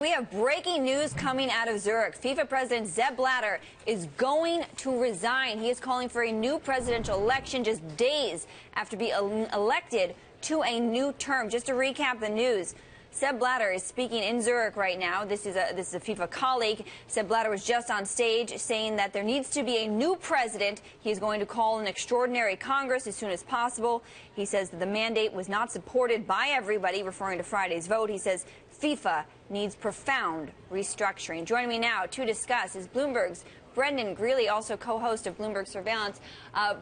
We have breaking news coming out of Zurich. FIFA President Sepp Blatter is going to resign. He is calling for a new presidential election just days after being elected to a new term. Just to recap the news, Sepp Blatter is speaking in Zurich right now. This is a FIFA colleague. Sepp Blatter was just on stage saying that there needs to be a new president. He is going to call an extraordinary Congress as soon as possible. He says that the mandate was not supported by everybody, referring to Friday's vote. He says FIFA needs profound restructuring. Joining me now to discuss is Bloomberg's Brendan Greeley, also co-host of Bloomberg Surveillance.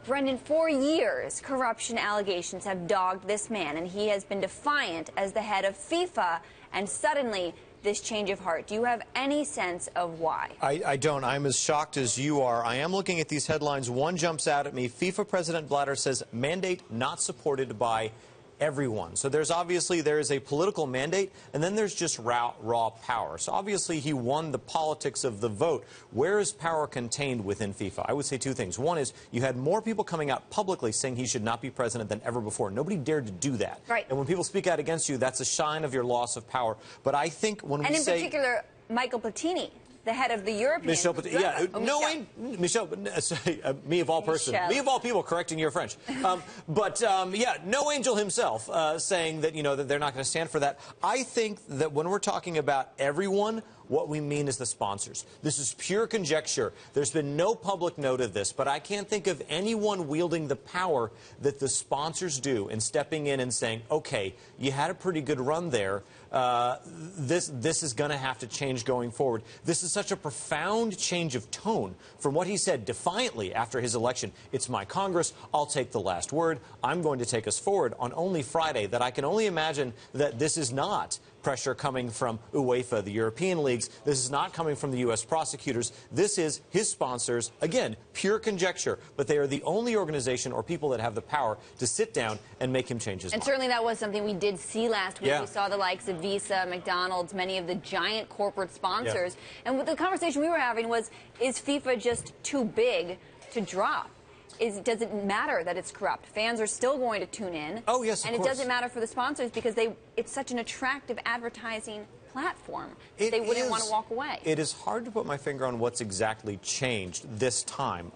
Brendan, for years, corruption allegations have dogged this man, and he has been defiant as the head of FIFA, and suddenly this change of heart. Do you have any sense of why? I don't. I'm as shocked as you are. I am looking at these headlines. One jumps out at me. FIFA President Blatter says mandate not supported by everyone. So there is a political mandate, and then there's just raw power. So obviously he won the politics of the vote. Where is power contained within FIFA? I would say two things. One is you had more people coming out publicly saying he should not be president than ever before. Nobody dared to do that. Right. And when people speak out against you, that's a sign of your loss of power. But I think when we say... And in particular, Michael Platini, the head of the European... Me of all persons. Me of all people correcting your French. No angel himself saying that, that they're not going to stand for that. I think that when we're talking about everyone, what we mean is the sponsors. This is pure conjecture. There's been no public note of this, but I can't think of anyone wielding the power that the sponsors do in stepping in and saying, okay, you had a pretty good run there. This is going to have to change going forward. This is such a profound change of tone from what he said defiantly after his election. It's my Congress. I'll take the last word. I'm going to take us forward on only Friday. That I can only imagine that this is not pressure coming from UEFA, the European leagues. This is not coming from the U.S. prosecutors. This is his sponsors. Again, pure conjecture, but they are the only organization or people that have the power to sit down and make him change his mind. And certainly that was something we did see last week. Yeah. We saw the likes of Visa, McDonald's, many of the giant corporate sponsors. Yeah. And the conversation we were having was, is FIFA just too big to drop? Does it matter that it's corrupt? Fans are still going to tune in. Oh, yes, of course. And it doesn't matter for the sponsors because it's such an attractive advertising platform. They wouldn't want to walk away. It is hard to put my finger on what's exactly changed this time.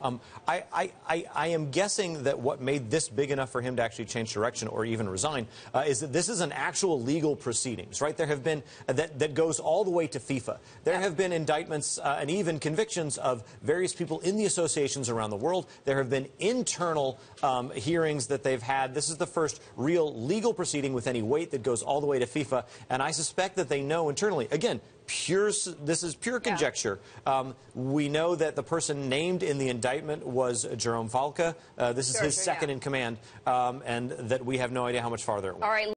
I am guessing that what made this big enough for him to actually change direction or even resign is that this is an actual legal proceedings, right? There have been, that goes all the way to FIFA. There have been indictments and even convictions of various people in the associations around the world. There have been internal hearings that they've had. This is the first real legal proceeding with any weight that goes all the way to FIFA, and I suspect that they know internally. Again, this is pure conjecture. We know that the person named in the indictment was Jerome Falca. This is his second in command, and that we have no idea how much farther it went. All right.